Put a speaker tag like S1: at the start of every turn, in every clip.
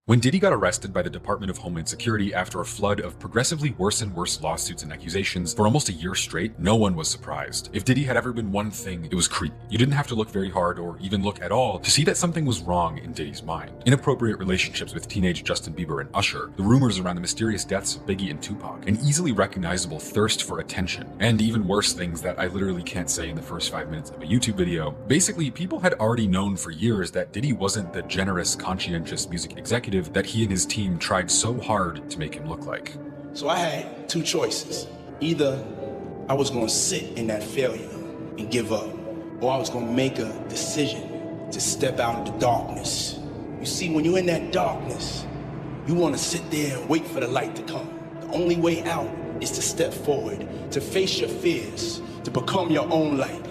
S1: When Diddy got arrested by the Department of Homeland Security after a flood of progressively worse and worse lawsuits and accusations for almost a year straight, no one was surprised. If Diddy had ever been one thing, it was creepy. You didn't have to look very hard or even look at all to see that something was wrong in Diddy's mind. Inappropriate relationships with teenage Justin Bieber and Usher, the rumors around the mysterious deaths of Biggie and Tupac, an easily recognizable thirst for attention, and even worse things that I literally can't say in the first 5 minutes of a YouTube video. Basically, people had already known for years that Diddy wasn't the generous, conscientious music executive that he and his team tried so hard to make him look like.
S2: So I had two choices. Either I was going to sit in that failure and give up, or I was going to make a decision to step out into darkness. You see, when you're in that darkness, you want to sit there and wait for the light to come. The only way out is to step forward, to face your fears, to become your own light.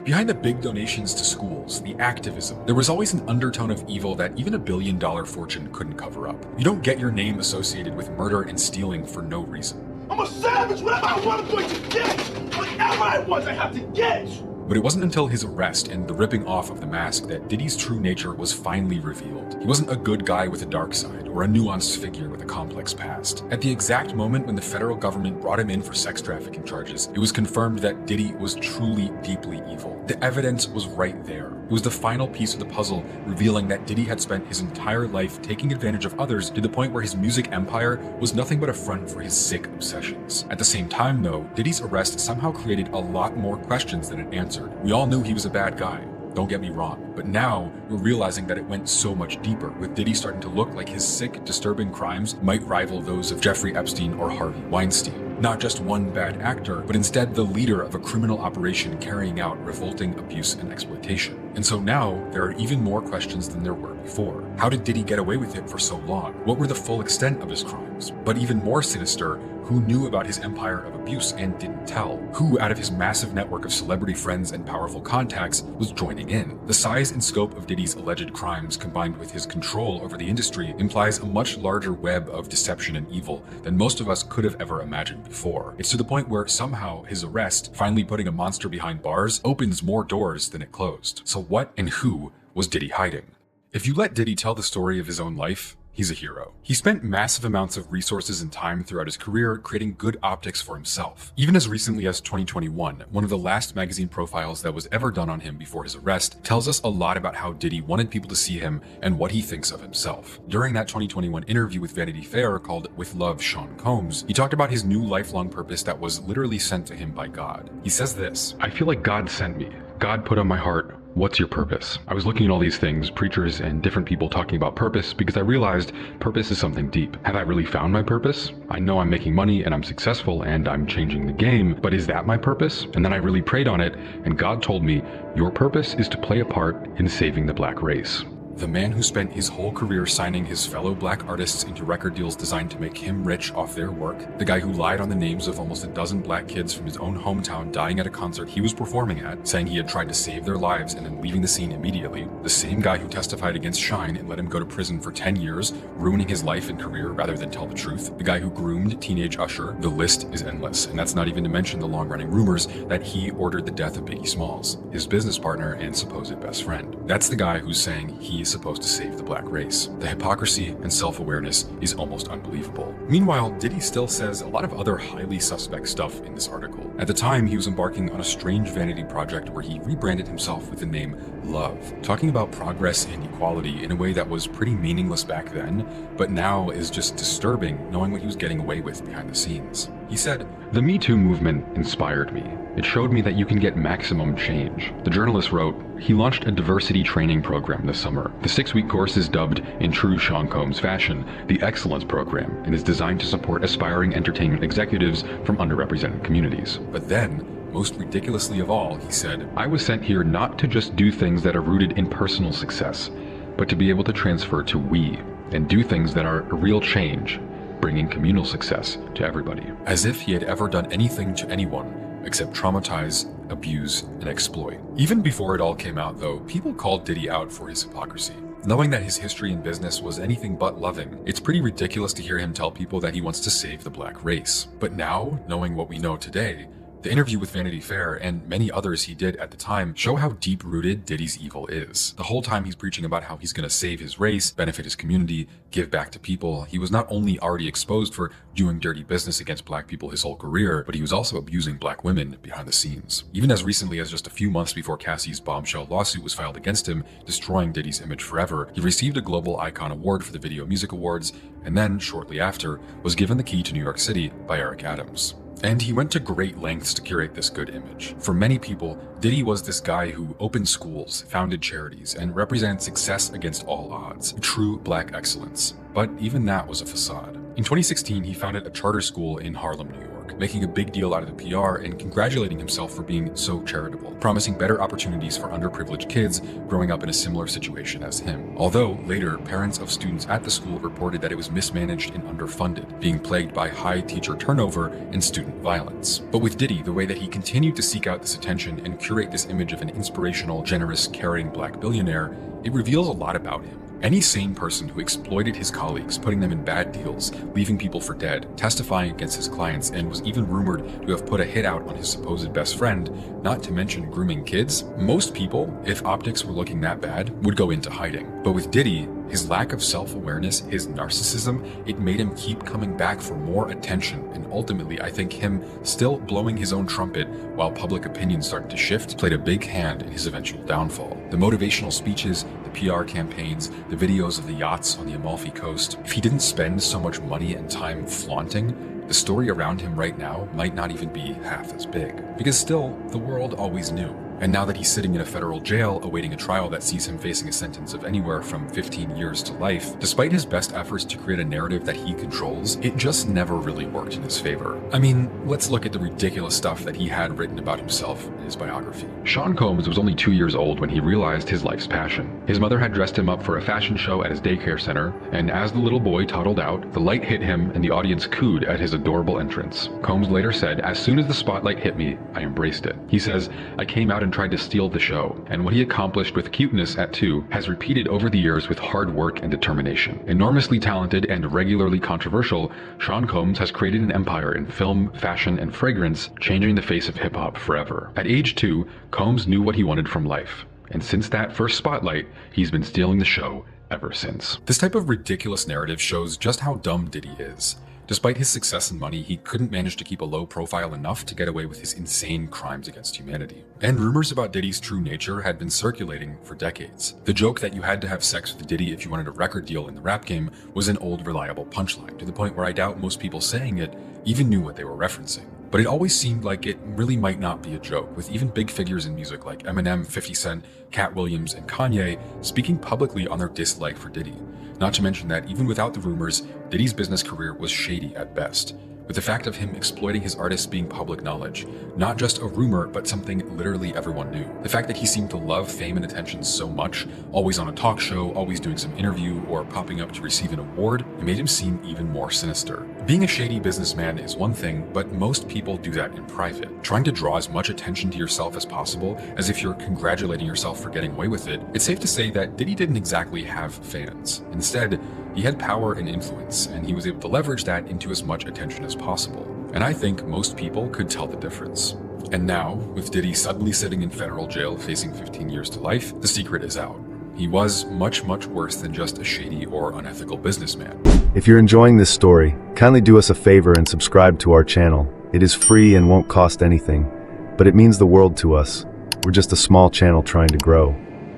S1: Behind the big donations to schools, the activism, there was always an undertone of evil that even a billion-dollar fortune couldn't cover up. You don't get your name associated with murder and stealing for no reason.
S2: I'm a savage. Whatever I want, I'm going to get. Whatever I want, I have to get.
S1: But it wasn't until his arrest and the ripping off of the mask that Diddy's true nature was finally revealed. He wasn't a good guy with a dark side or a nuanced figure with a complex past. At the exact moment when the federal government brought him in for sex trafficking charges, it was confirmed that Diddy was truly deeply evil. The evidence was right there. It was the final piece of the puzzle revealing that Diddy had spent his entire life taking advantage of others to the point where his music empire was nothing but a front for his sick obsessions. At the same time though, Diddy's arrest somehow created a lot more questions than it answered. We all knew he was a bad guy, don't get me wrong, but now we're realizing that it went so much deeper, with Diddy starting to look like his sick, disturbing crimes might rival those of Jeffrey Epstein or Harvey Weinstein. Not just one bad actor, but instead the leader of a criminal operation carrying out revolting abuse and exploitation. And so now, there are even more questions than there were before. How did Diddy get away with it for so long? What were the full extent of his crimes? But even more sinister, who knew about his empire of abuse and didn't tell? Who, out of his massive network of celebrity friends and powerful contacts, was joining in? The size and scope of Diddy's alleged crimes, combined with his control over the industry, implies a much larger web of deception and evil than most of us could have ever imagined before. It's to the point where somehow his arrest, finally putting a monster behind bars, opens more doors than it closed. So what and who was Diddy hiding? If you let Diddy tell the story of his own life, he's a hero. He spent massive amounts of resources and time throughout his career creating good optics for himself. Even as recently as 2021, one of the last magazine profiles that was ever done on him before his arrest tells us a lot about how Diddy wanted people to see him and what he thinks of himself. During that 2021 interview with Vanity Fair called With Love, Sean Combs, he talked about his new lifelong purpose that was literally sent to him by God. He says this:
S3: I feel like God sent me. God put on my heart, what's your purpose? I was looking at all these things, preachers and different people talking about purpose, because I realized purpose is something deep. Have I really found my purpose? I know I'm making money and I'm successful and I'm changing the game, but is that my purpose? And then I really prayed on it, and God told me, your purpose is to play a part in saving the black race.
S1: The man who spent his whole career signing his fellow black artists into record deals designed to make him rich off their work, the guy who lied on the names of almost a dozen black kids from his own hometown dying at a concert he was performing at, saying he had tried to save their lives and then leaving the scene immediately, the same guy who testified against Shine and let him go to prison for 10 years, ruining his life and career rather than tell the truth, the guy who groomed teenage Usher. The list is endless, and that's not even to mention the long-running rumors that he ordered the death of Biggie Smalls, his business partner and supposed best friend. That's the guy who's saying he is supposed to save the black race. The hypocrisy and self-awareness is almost unbelievable. Meanwhile, Diddy still says a lot of other highly suspect stuff in this article. At the time, he was embarking on a strange vanity project where he rebranded himself with the name Love, talking about progress and equality in a way that was pretty meaningless back then, but now is just disturbing knowing what he was getting away with behind the scenes. He said,
S3: "The Me Too movement inspired me. It showed me that you can get maximum change." The journalist wrote, he launched a diversity training program this summer. The 6-week course is dubbed, in true Sean Combs fashion, the Excellence Program, and is designed to support aspiring entertainment executives from underrepresented communities.
S1: But then, most ridiculously of all, he said,
S3: I was sent here not to just do things that are rooted in personal success, but to be able to transfer to we, and do things that are a real change, bringing communal success to everybody.
S1: As if he had ever done anything to anyone except traumatize, abuse, and exploit. Even before it all came out though, people called Diddy out for his hypocrisy. Knowing that his history in business was anything but loving, it's pretty ridiculous to hear him tell people that he wants to save the black race. But now, knowing what we know today, The interview with Vanity Fair and many others he did at the time show how deep-rooted Diddy's evil is. The whole time he's preaching about how he's going to save his race, benefit his community, give back to people, he was not only already exposed for doing dirty business against black people his whole career, but he was also abusing black women behind the scenes. Even as recently as just a few months before Cassie's bombshell lawsuit was filed against him, destroying Diddy's image forever, he received a Global Icon Award for the Video Music Awards, and then, shortly after, was given the key to New York City by Eric Adams. And he went to great lengths to curate this good image. For many people, Diddy was this guy who opened schools, founded charities, and represented success against all odds. True black excellence. But even that was a facade. In 2016, he founded a charter school in Harlem, New York, making a big deal out of the PR and congratulating himself for being so charitable, promising better opportunities for underprivileged kids growing up in a similar situation as him. Although, later, parents of students at the school reported that it was mismanaged and underfunded, being plagued by high teacher turnover and student violence. But with Diddy, the way that he continued to seek out this attention and curate this image of an inspirational, generous, caring black billionaire, it reveals a lot about him. Any sane person who exploited his colleagues, putting them in bad deals, leaving people for dead, testifying against his clients, and was even rumored to have put a hit out on his supposed best friend, not to mention grooming kids, most people, if optics were looking that bad, would go into hiding. But with Diddy, his lack of self-awareness, his narcissism, it made him keep coming back for more attention, and ultimately I think him still blowing his own trumpet while public opinion started to shift played a big hand in his eventual downfall. The motivational speeches, the PR campaigns, the videos of the yachts on the Amalfi Coast, if he didn't spend so much money and time flaunting, the story around him right now might not even be half as big. Because still, the world always knew. And now that he's sitting in a federal jail awaiting a trial that sees him facing a sentence of anywhere from 15 years to life, despite his best efforts to create a narrative that he controls, it just never really worked in his favor. I mean, let's look at the ridiculous stuff that he had written about himself in his biography.
S3: Sean Combs was only 2 years old when he realized his life's passion. His mother had dressed him up for a fashion show at his daycare center, and as the little boy toddled out, the light hit him and the audience cooed at his adorable entrance. Combs later said, "As soon as the spotlight hit me, I embraced it." He says, "I came out and tried to steal the show, and what he accomplished with cuteness at 2 has repeated over the years with hard work and determination." Enormously talented and regularly controversial, Sean Combs has created an empire in film, fashion, and fragrance, changing the face of hip-hop forever. At age 2, Combs knew what he wanted from life, and since that first spotlight, he's been stealing the show ever since.
S1: This type of ridiculous narrative shows just how dumb Diddy is. Despite his success and money, he couldn't manage to keep a low profile enough to get away with his insane crimes against humanity. And rumors about Diddy's true nature had been circulating for decades. The joke that you had to have sex with Diddy if you wanted a record deal in the rap game was an old reliable punchline, to the point where I doubt most people saying it even knew what they were referencing. But it always seemed like it really might not be a joke, with even big figures in music like Eminem, 50 Cent, Cat Williams, and Kanye speaking publicly on their dislike for Diddy. Not to mention that even without the rumors, Diddy's business career was shady at best, with the fact of him exploiting his artists being public knowledge, not just a rumor, but something literally everyone knew. The fact that he seemed to love fame and attention so much, always on a talk show, always doing some interview, or popping up to receive an award, it made him seem even more sinister. Being a shady businessman is one thing, but most people do that in private. Trying to draw as much attention to yourself as possible, as if you're congratulating yourself for getting away with it, it's safe to say that Diddy didn't exactly have fans. Instead, he had power and influence, and he was able to leverage that into as much attention as possible. And I think most people could tell the difference. And now, with Diddy suddenly sitting in federal jail facing 15 years to life, the secret is out. He was much, much worse than just a shady or unethical businessman.
S4: If you're enjoying this story, kindly do us a favor and subscribe to our channel. It is free and won't cost anything, but it means the world to us. We're just a small channel trying to grow.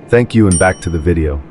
S4: Thank you, and back to the video.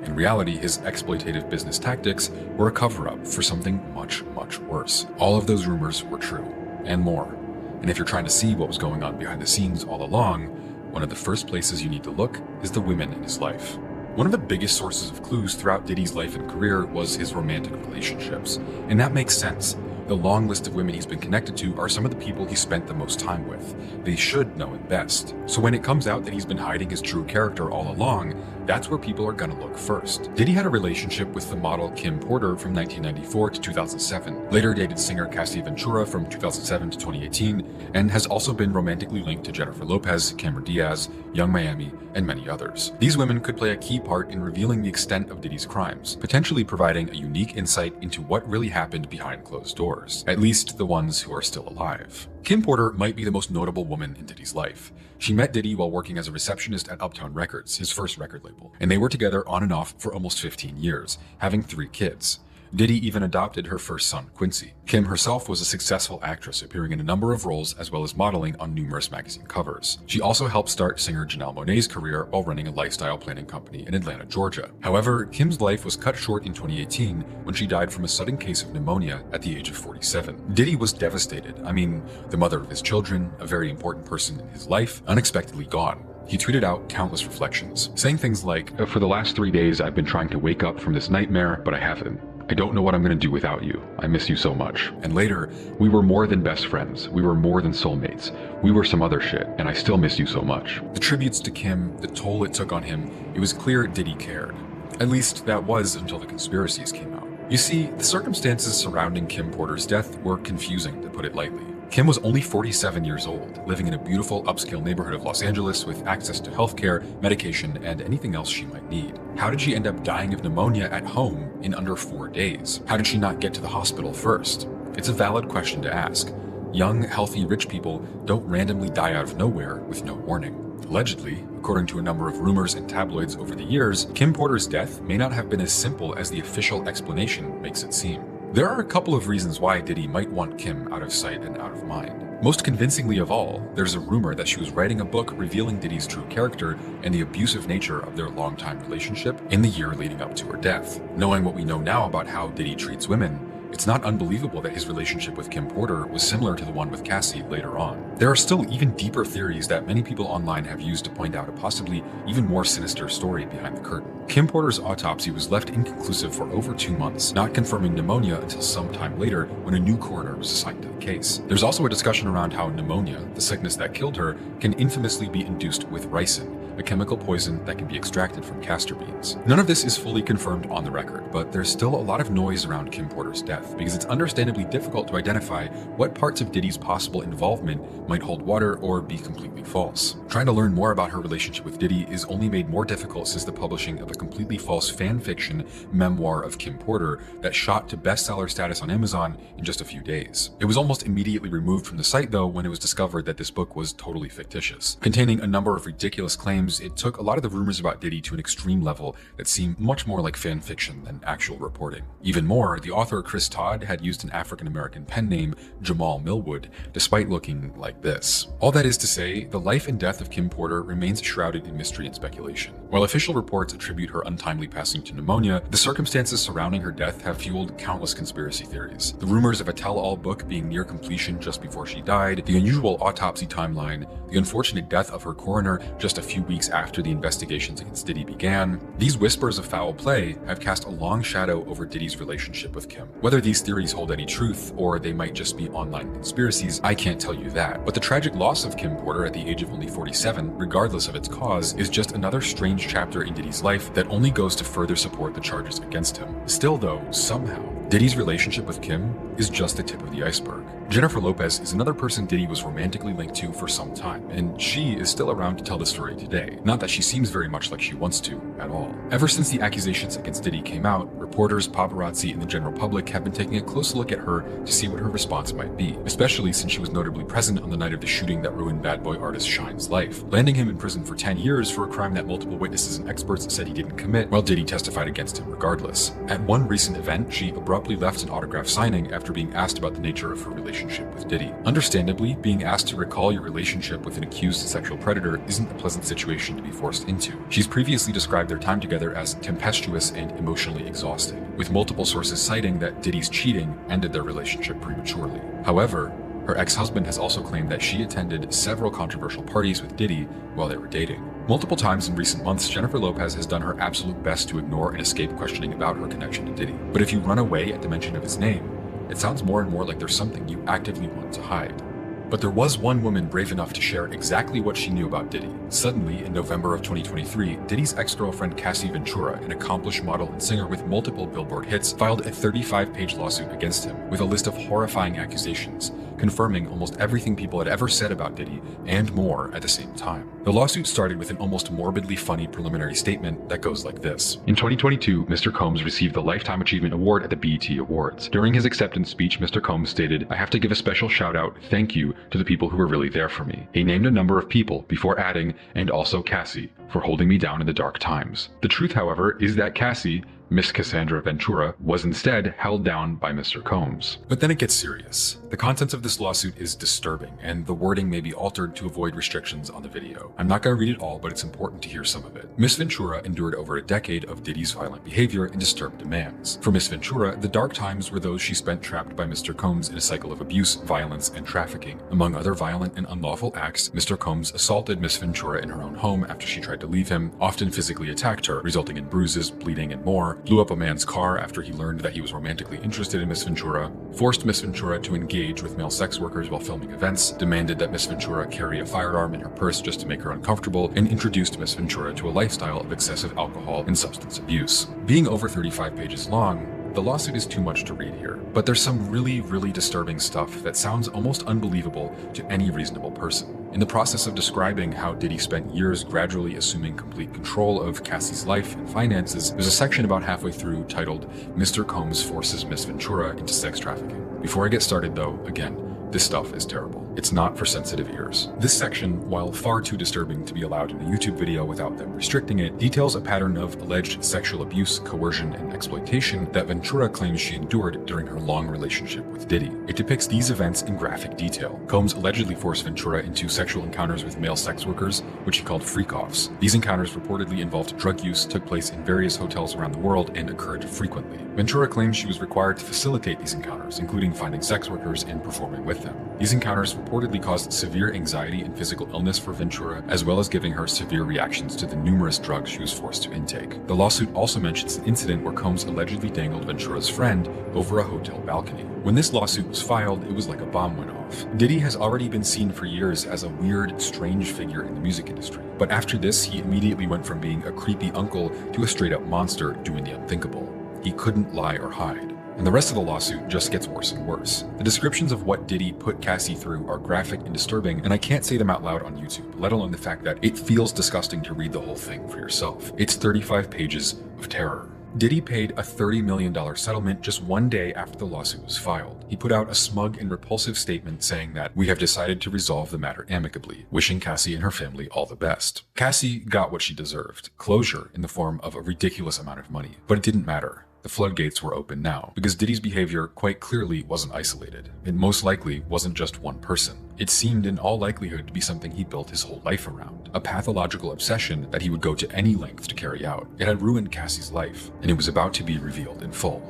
S1: In reality, his exploitative business tactics were a cover-up for something much, much worse. All of those rumors were true, and more. And if you're trying to see what was going on behind the scenes all along, one of the first places you need to look is the women in his life. One of the biggest sources of clues throughout Diddy's life and career was his romantic relationships. And that makes sense. The long list of women he's been connected to are some of the people he spent the most time with. They should know him best. So when it comes out that he's been hiding his true character all along, that's where people are gonna look first. Diddy had a relationship with the model Kim Porter from 1994 to 2007, later dated singer Cassie Ventura from 2007 to 2018, and has also been romantically linked to Jennifer Lopez, Cameron Diaz, Young Miami, and many others. These women could play a key part in revealing the extent of Diddy's crimes, potentially providing a unique insight into what really happened behind closed doors. yours, at least the ones who are still alive. Kim Porter might be the most notable woman in Diddy's life. She met Diddy while working as a receptionist at Uptown Records, his first record label, and they were together on and off for almost 15 years, having 3 kids. Diddy even adopted her first son, Quincy. Kim herself was a successful actress, appearing in a number of roles as well as modeling on numerous magazine covers. She also helped start singer Janelle Monáe's career while running a lifestyle planning company in Atlanta, Georgia. However, Kim's life was cut short in 2018 when she died from a sudden case of pneumonia at the age of 47. Diddy was devastated. I mean, the mother of his children, a very important person in his life, unexpectedly gone. He tweeted out countless reflections, saying things like,
S3: For the last 3 days, I've been trying to wake up from this nightmare, but I haven't. I don't know what I'm going to do without you. I miss you so much.
S1: And later,
S3: we were more than best friends. We were more than soulmates. We were some other shit, and I still miss you so much.
S1: The tributes to Kim, the toll it took on him, it was clear Diddy cared. At least that was until the conspiracies came out. You see, the circumstances surrounding Kim Porter's death were confusing, to put it lightly. Kim was only 47 years old, living in a beautiful upscale neighborhood of Los Angeles with access to healthcare, medication, and anything else she might need. How did she end up dying of pneumonia at home in under 4 days? How did she not get to the hospital first? It's a valid question to ask. Young, healthy, rich people don't randomly die out of nowhere with no warning. Allegedly, according to a number of rumors and tabloids over the years, Kim Porter's death may not have been as simple as the official explanation makes it seem. There are a couple of reasons why Diddy might want Kim out of sight and out of mind. Most convincingly of all, there's a rumor that she was writing a book revealing Diddy's true character and the abusive nature of their long-time relationship in the year leading up to her death. Knowing what we know now about how Diddy treats women, it's not unbelievable that his relationship with Kim Porter was similar to the one with Cassie later on. There are still even deeper theories that many people online have used to point out a possibly even more sinister story behind the curtain. Kim Porter's autopsy was left inconclusive for over 2 months, not confirming pneumonia until some time later when a new coroner was assigned to the case. There's also a discussion around how pneumonia, the sickness that killed her, can infamously be induced with ricin, a chemical poison that can be extracted from castor beans. None of this is fully confirmed on the record, but there's still a lot of noise around Kim Porter's death because it's understandably difficult to identify what parts of Diddy's possible involvement might hold water or be completely false. Trying to learn more about her relationship with Diddy is only made more difficult since the publishing of a completely false fan fiction memoir of Kim Porter that shot to bestseller status on Amazon in just a few days. It was almost immediately removed from the site though when it was discovered that this book was totally fictitious. Containing a number of ridiculous claims, it took a lot of the rumors about Diddy to an extreme level that seemed much more like fan fiction than actual reporting. Even more, the author Chris Todd had used an African-American pen name, Jamal Millwood, despite looking like this. All that is to say, the life and death of Kim Porter remains shrouded in mystery and speculation. While official reports attribute her untimely passing to pneumonia, the circumstances surrounding her death have fueled countless conspiracy theories. The rumors of a tell-all book being near completion just before she died, the unusual autopsy timeline, the unfortunate death of her coroner just a few weeks after the investigations against Diddy began, these whispers of foul play have cast a long shadow over Diddy's relationship with Kim. Whether these theories hold any truth, or they might just be online conspiracies, I can't tell you that. But the tragic loss of Kim Porter at the age of only 47, regardless of its cause, is just another strange chapter in Diddy's life that only goes to further support the charges against him. Still though, somehow, Diddy's relationship with Kim is just the tip of the iceberg. Jennifer Lopez is another person Diddy was romantically linked to for some time, and she is still around to tell the story today. Not that she seems very much like she wants to, at all. Ever since the accusations against Diddy came out, reporters, paparazzi, and the general public have been taking a close look at her to see what her response might be, especially since she was notably present on the night of the shooting that ruined bad boy artist Shine's life, landing him in prison for 10 years for a crime that multiple witnesses and experts said he didn't commit, while Diddy testified against him regardless. At one recent event, she abruptly left an autograph signing after being asked about the nature of her relationship with Diddy. Understandably, being asked to recall your relationship with an accused sexual predator isn't a pleasant situation to be forced into. She's previously described their time together as tempestuous and emotionally exhausting, with multiple sources citing that Diddy's cheating ended their relationship prematurely. However, her ex-husband has also claimed that she attended several controversial parties with Diddy while they were dating. Multiple times in recent months, Jennifer Lopez has done her absolute best to ignore and escape questioning about her connection to Diddy. But if you run away at the mention of his name, it sounds more and more like there's something you actively want to hide. But there was one woman brave enough to share exactly what she knew about Diddy. Suddenly, in November of 2023, Diddy's ex-girlfriend Cassie Ventura, an accomplished model and singer with multiple Billboard hits, filed a 35-page lawsuit against him with a list of horrifying accusations, confirming almost everything people had ever said about Diddy and more at the same time. The lawsuit started with an almost morbidly funny preliminary statement that goes like this.
S3: In 2022, Mr. Combs received the Lifetime Achievement Award at the BET Awards. During his acceptance speech, Mr. Combs stated, "I have to give a special shout out, thank you, to the people who were really there for me." He named a number of people before adding, "and also Cassie, for holding me down in the dark times." The truth, however, is that Cassie, Miss Cassandra Ventura, was instead held down by Mr. Combs.
S1: But then it gets serious. The contents of this lawsuit is disturbing, and the wording may be altered to avoid restrictions on the video. I'm not going to read it all, but it's important to hear some of it. Miss Ventura endured over a decade of Diddy's violent behavior and disturbed demands. For Miss Ventura, the dark times were those she spent trapped by Mr. Combs in a cycle of abuse, violence, and trafficking. Among other violent and unlawful acts, Mr. Combs assaulted Miss Ventura in her own home after she tried to leave him, often physically attacked her, resulting in bruises, bleeding, and more, blew up a man's car after he learned that he was romantically interested in Miss Ventura, forced Miss Ventura to engage with male sex workers while filming events, demanded that Miss Ventura carry a firearm in her purse just to make her uncomfortable, and introduced Miss Ventura to a lifestyle of excessive alcohol and substance abuse. Being over 35 pages long, the lawsuit is too much to read here, but there's some really disturbing stuff that sounds almost unbelievable to any reasonable person. In the process of describing how Diddy spent years gradually assuming complete control of Cassie's life and finances, there's a section about halfway through titled, "Mr. Combs Forces Miss Ventura into Sex Trafficking." Before I get started though, again, this stuff is terrible. It's not for sensitive ears. This section, while far too disturbing to be allowed in a YouTube video without them restricting it, details a pattern of alleged sexual abuse, coercion, and exploitation that Ventura claims she endured during her long relationship with Diddy. It depicts these events in graphic detail. Combs allegedly forced Ventura into sexual encounters with male sex workers, which he called freak-offs. These encounters reportedly involved drug use, took place in various hotels around the world, and occurred frequently. Ventura claims she was required to facilitate these encounters, including finding sex workers and performing with them. These encounters reportedly caused severe anxiety and physical illness for Ventura, as well as giving her severe reactions to the numerous drugs she was forced to intake. The lawsuit also mentions an incident where Combs allegedly dangled Ventura's friend over a hotel balcony. When this lawsuit was filed, it was like a bomb went off. Diddy has already been seen for years as a weird, strange figure in the music industry. But after this, he immediately went from being a creepy uncle to a straight-up monster doing the unthinkable. He couldn't lie or hide. And the rest of the lawsuit just gets worse and worse. The descriptions of what Diddy put Cassie through are graphic and disturbing, and I can't say them out loud on YouTube, let alone the fact that it feels disgusting to read the whole thing for yourself. It's 35 pages of terror. Diddy paid a $30 million settlement just one day after the lawsuit was filed. He put out a smug and repulsive statement saying that, "We have decided to resolve the matter amicably, wishing Cassie and her family all the best." Cassie got what she deserved, closure in the form of a ridiculous amount of money, but it didn't matter. The floodgates were open now, because Diddy's behavior quite clearly wasn't isolated. It most likely wasn't just one person. It seemed in all likelihood to be something he built his whole life around, a pathological obsession that he would go to any length to carry out. It had ruined Cassie's life, and it was about to be revealed in full.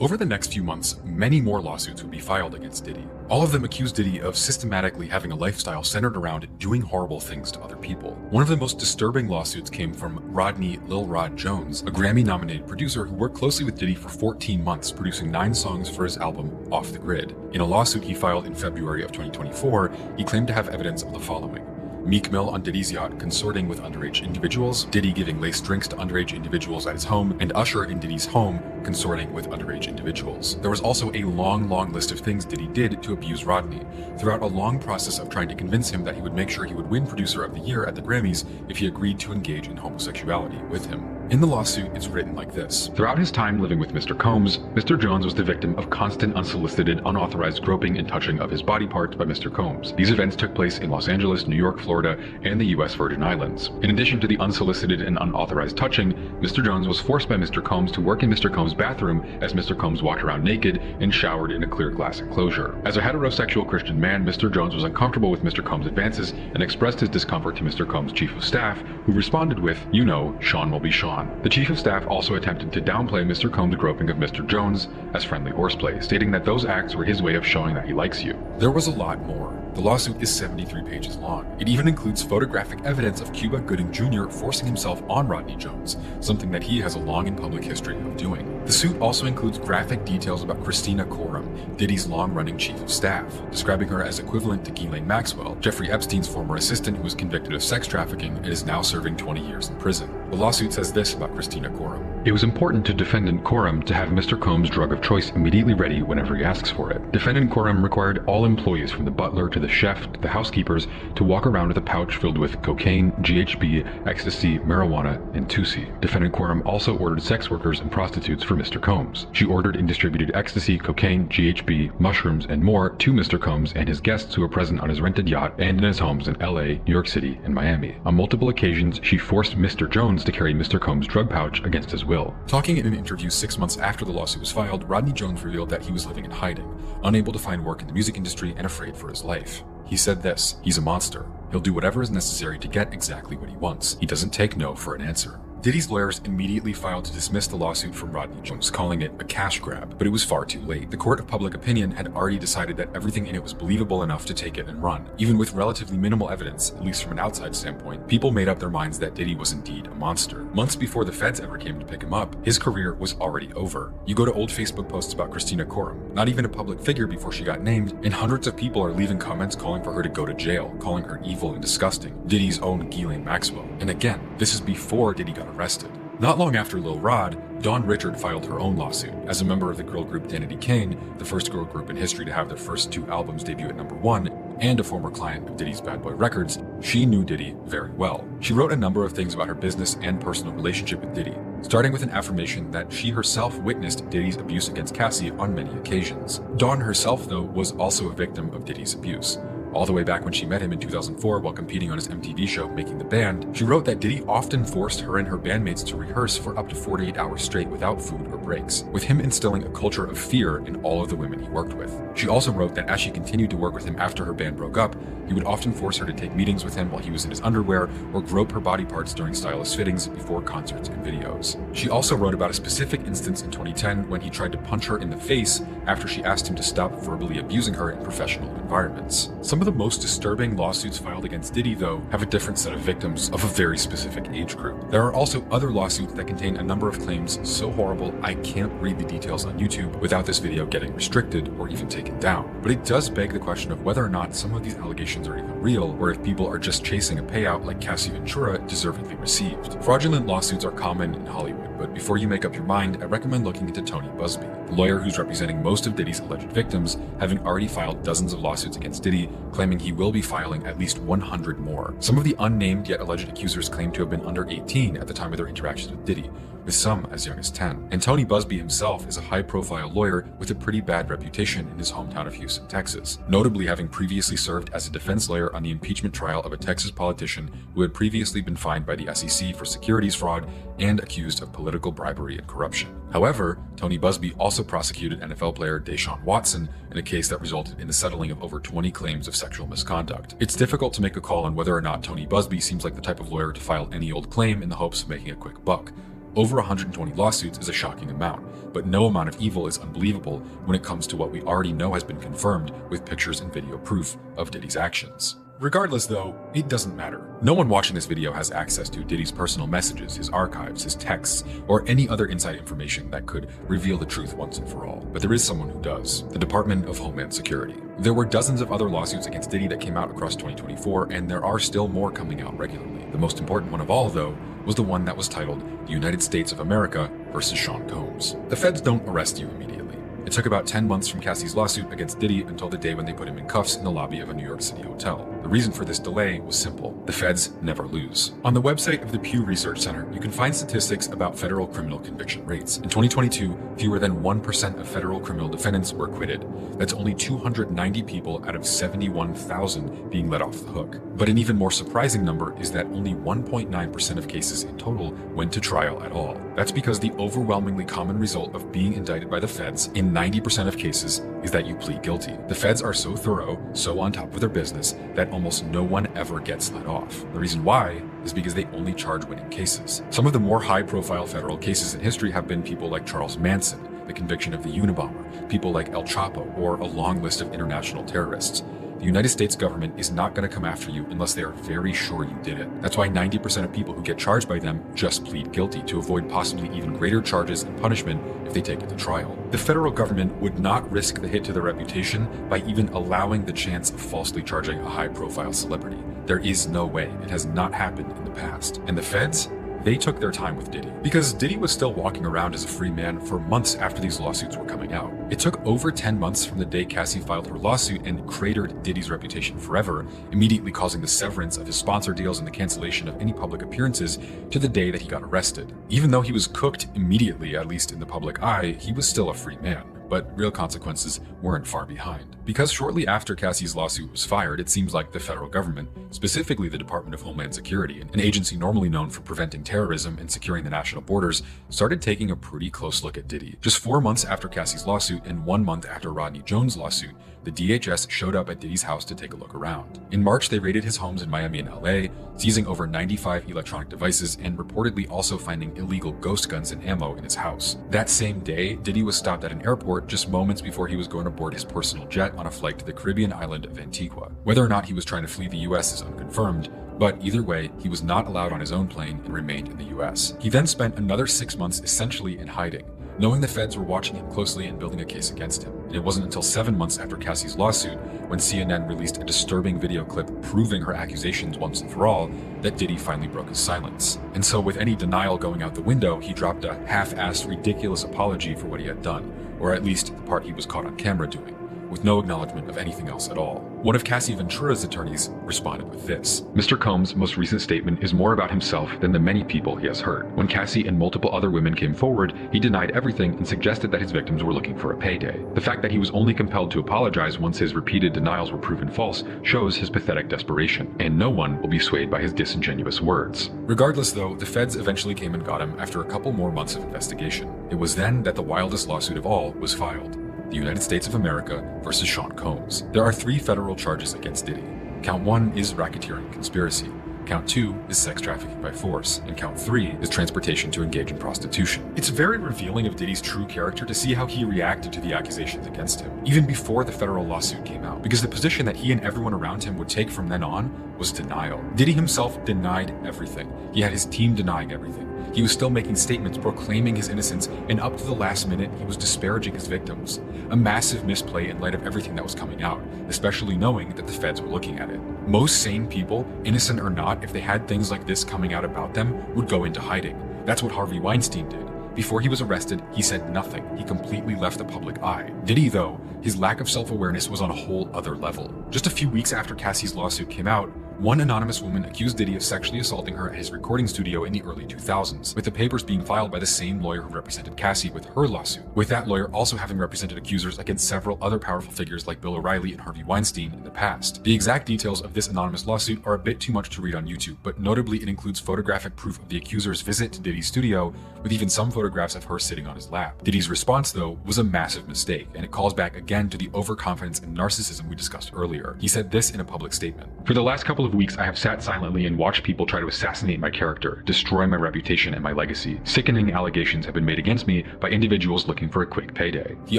S1: Over the next few months, many more lawsuits would be filed against Diddy. All of them accused Diddy of systematically having a lifestyle centered around doing horrible things to other people. One of the most disturbing lawsuits came from Rodney Lil Rod Jones, a Grammy-nominated producer who worked closely with Diddy for 14 months, producing 9 songs for his album Off the Grid. In a lawsuit he filed in February of 2024, he claimed to have evidence of the following: Meek Mill on Diddy's yacht consorting with underage individuals, Diddy giving laced drinks to underage individuals at his home, and Usher in Diddy's home consorting with underage individuals. There was also a long list of things Diddy did to abuse Rodney, throughout a long process of trying to convince him that he would make sure he would win Producer of the Year at the Grammys if he agreed to engage in homosexuality with him. In the lawsuit, it's written like this.
S3: Throughout his time living with Mr. Combs, Mr. Jones was the victim of constant, unsolicited, unauthorized groping and touching of his body parts by Mr. Combs. These events took place in Los Angeles, New York, Florida, and the U.S. Virgin Islands. In addition to the unsolicited and unauthorized touching, Mr. Jones was forced by Mr. Combs to work in Mr. Combs' bathroom as Mr. Combs walked around naked and showered in a clear glass enclosure. As a heterosexual Christian man, Mr. Jones was uncomfortable with Mr. Combs' advances and expressed his discomfort to Mr. Combs' chief of staff, who responded with, "You know, Sean will be Sean." The chief of staff also attempted to downplay Mr. Combs' groping of Mr. Jones as friendly horseplay, stating that those acts were his way of showing that he likes you.
S1: There was a lot more. The lawsuit is 73 pages long. It even includes photographic evidence of Cuba Gooding Jr. forcing himself on Rodney Jones, something that he has a long and public history of doing. The suit also includes graphic details about Christina Coram, Diddy's long-running chief of staff, describing her as equivalent to Ghislaine Maxwell, Jeffrey Epstein's former assistant who was convicted of sex trafficking and is now serving 20 years in prison. The lawsuit says this about Christina Coram.
S3: It was important to defendant Coram to have Mr. Combs' drug of choice immediately ready whenever he asks for it. Defendant Coram required all employees from the butler to the chef to the housekeepers to walk around with a pouch filled with cocaine, GHB, ecstasy, marijuana, and Tusi. Defendant Coram also ordered sex workers and prostitutes for Mr. Combs. She ordered and distributed ecstasy, cocaine, GHB, mushrooms, and more to Mr. Combs and his guests who were present on his rented yacht and in his homes in LA, New York City, and Miami. On multiple occasions, she forced Mr. Jones to carry Mr. Combs' drug pouch against his will.
S1: Talking in an interview 6 months after the lawsuit was filed, Rodney Jones revealed that he was living in hiding, unable to find work in the music industry and afraid for his life. He said this: "He's a monster. He'll do whatever is necessary to get exactly what he wants. He doesn't take no for an answer." Diddy's lawyers immediately filed to dismiss the lawsuit from Rodney Jones, calling it a cash grab, but it was far too late. The court of public opinion had already decided that everything in it was believable enough to take it and run. Even with relatively minimal evidence, at least from an outside standpoint, people made up their minds that Diddy was indeed a monster. Months before the feds ever came to pick him up, his career was already over. You go to old Facebook posts about Christina Coram, not even a public figure before she got named, and hundreds of people are leaving comments calling for her to go to jail, calling her evil and disgusting, Diddy's own Ghislaine Maxwell. And again, this is before Diddy got arrested. Not long after Lil Rod, Dawn Richard filed her own lawsuit. As a member of the girl group Danity Kane, the first girl group in history to have their first 2 albums debut at #1, and a former client of Diddy's Bad Boy Records, she knew Diddy very well. She wrote a number of things about her business and personal relationship with Diddy, starting with an affirmation that she herself witnessed Diddy's abuse against Cassie on many occasions. Dawn herself, though, was also a victim of Diddy's abuse. All the way back when she met him in 2004 while competing on his MTV show Making the Band, she wrote that Diddy often forced her and her bandmates to rehearse for up to 48 hours straight without food or breaks, with him instilling a culture of fear in all of the women he worked with. She also wrote that as she continued to work with him after her band broke up, he would often force her to take meetings with him while he was in his underwear or grope her body parts during stylist fittings before concerts and videos. She also wrote about a specific instance in 2010 when he tried to punch her in the face after she asked him to stop verbally abusing her in professional environments. Some of the most disturbing lawsuits filed against Diddy, though, have a different set of victims of a very specific age group. There are also other lawsuits that contain a number of claims so horrible I can't read the details on YouTube without this video getting restricted or even taken down. But it does beg the question of whether or not some of these allegations are even real, or if people are just chasing a payout like Cassie Ventura deservingly received. Fraudulent lawsuits are common in Hollywood, but before you make up your mind, I recommend looking into Tony Busby, the lawyer who's representing most of Diddy's alleged victims, having already filed dozens of lawsuits against Diddy, claiming he will be filing at least 100 more. Some of the unnamed yet alleged accusers claim to have been under 18 at the time of their interactions with Diddy, with some as young as 10. And Tony Busby himself is a high-profile lawyer with a pretty bad reputation in his hometown of Houston, Texas, notably having previously served as a defense lawyer on the impeachment trial of a Texas politician who had previously been fined by the SEC for securities fraud and accused of political bribery and corruption. However, Tony Busby also prosecuted NFL player Deshaun Watson in a case that resulted in the settling of over 20 claims of sexual misconduct. It's difficult to make a call on whether or not Tony Busby seems like the type of lawyer to file any old claim in the hopes of making a quick buck. Over 120 lawsuits is a shocking amount, but no amount of evil is unbelievable when it comes to what we already know has been confirmed with pictures and video proof of Diddy's actions. Regardless though, it doesn't matter. No one watching this video has access to Diddy's personal messages, his archives, his texts, or any other inside information that could reveal the truth once and for all. But there is someone who does: the Department of Homeland Security. There were dozens of other lawsuits against Diddy that came out across 2024, and there are still more coming out regularly. The most important one of all, though, was the one that was titled The United States of America versus Sean Combs. The feds don't arrest you immediately. It took about 10 months from Cassie's lawsuit against Diddy until the day when they put him in cuffs in the lobby of a New York City hotel. The reason for this delay was simple: the feds never lose. On the website of the Pew Research Center, you can find statistics about federal criminal conviction rates. In 2022, fewer than 1% of federal criminal defendants were acquitted. That's only 290 people out of 71,000 being let off the hook. But an even more surprising number is that only 1.9% of cases in total went to trial at all. That's because the overwhelmingly common result of being indicted by the feds in 90% of cases is that you plead guilty. The feds are so thorough, so on top of their business, that almost no one ever gets let off. The reason why is because they only charge winning cases. Some of the more high-profile federal cases in history have been people like Charles Manson, the conviction of the Unabomber, people like El Chapo, or a long list of international terrorists. The United States government is not going to come after you unless they are very sure you did it. That's why 90% of people who get charged by them just plead guilty to avoid possibly even greater charges and punishment if they take it to trial. The federal government would not risk the hit to their reputation by even allowing the chance of falsely charging a high-profile celebrity. There is no way. It has not happened in the past. And the feds? they took their time with Diddy, because Diddy was still walking around as a free man for months after these lawsuits were coming out. It took over 10 months from the day Cassie filed her lawsuit and cratered Diddy's reputation forever, immediately causing the severance of his sponsor deals and the cancellation of any public appearances, to the day that he got arrested. Even though he was cooked immediately, at least in the public eye, he was still a free man. But real consequences weren't far behind. Because shortly after Cassie's lawsuit was fired, it seems like the federal government, specifically the Department of Homeland Security, an agency normally known for preventing terrorism and securing the national borders, started taking a pretty close look at Diddy. Just 4 months after Cassie's lawsuit and 1 month after Rodney Jones' lawsuit, the DHS showed up at Diddy's house to take a look around. In March, they raided his homes in Miami and LA, seizing over 95 electronic devices and reportedly also finding illegal ghost guns and ammo in his house. That same day, Diddy was stopped at an airport just moments before he was going to board his personal jet on a flight to the Caribbean island of Antigua. Whether or not he was trying to flee the US is unconfirmed, but either way, he was not allowed on his own plane and remained in the US. He then spent another 6 months essentially in hiding, knowing the feds were watching him closely and building a case against him. And it wasn't until 7 months after Cassie's lawsuit, when CNN released a disturbing video clip proving her accusations once and for all, that Diddy finally broke his silence. And so with any denial going out the window, he dropped a half-assed, ridiculous apology for what he had done, or at least the part he was caught on camera doing, with no acknowledgement of anything else at all. One of Cassie Ventura's attorneys responded with this.
S3: Mr. Combs' most recent statement is more about himself than the many people he has hurt. When Cassie and multiple other women came forward, he denied everything and suggested that his victims were looking for a payday. The fact that he was only compelled to apologize once his repeated denials were proven false shows his pathetic desperation, and no one will be swayed by his disingenuous words.
S1: Regardless though, the feds eventually came and got him after a couple more months of investigation. It was then that the wildest lawsuit of all was filed. The United States of America versus Sean Combs. There are 3 federal charges against Diddy. Count 1 is racketeering conspiracy. Count 2 is sex trafficking by force, and count 3 is transportation to engage in prostitution. It's very revealing of Diddy's true character to see how he reacted to the accusations against him, even before the federal lawsuit came out, because the position that he and everyone around him would take from then on was denial. Diddy himself denied everything. He had his team denying everything. He was still making statements proclaiming his innocence, and up to the last minute, he was disparaging his victims. A massive misplay in light of everything that was coming out, especially knowing that the feds were looking at it. Most sane people, innocent or not, if they had things like this coming out about them, would go into hiding. That's what Harvey Weinstein did. Before he was arrested, he said nothing. He completely left the public eye. Diddy, though, his lack of self-awareness was on a whole other level. Just a few weeks after Cassie's lawsuit came out, one anonymous woman accused Diddy of sexually assaulting her at his recording studio in the early 2000s, with the papers being filed by the same lawyer who represented Cassie with her lawsuit, with that lawyer also having represented accusers against several other powerful figures like Bill O'Reilly and Harvey Weinstein in the past. The exact details of this anonymous lawsuit are a bit too much to read on YouTube, but notably it includes photographic proof of the accuser's visit to Diddy's studio, with even some photographs of her sitting on his lap. Diddy's response, though, was a massive mistake, and it calls back again to the overconfidence and narcissism we discussed earlier. He said this in a public statement.
S3: For the last couple of weeks, I have sat silently and watched people try to assassinate my character, destroy my reputation and my legacy. Sickening allegations have been made against me by individuals looking for a quick payday.
S1: He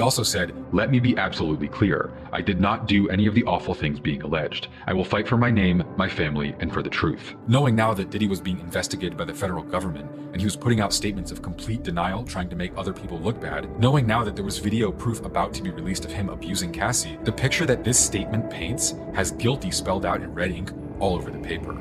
S1: also said,
S3: "Let me be absolutely clear. I did not do any of the awful things being alleged. I will fight for my name, my family, and for the truth."
S1: Knowing now that Diddy was being investigated by the federal government, and he was putting out statements of complete denial, trying to make other people look bad, knowing now that there was video proof about to be released of him abusing Cassie, the picture that this statement paints has guilty spelled out in red ink all over the paper.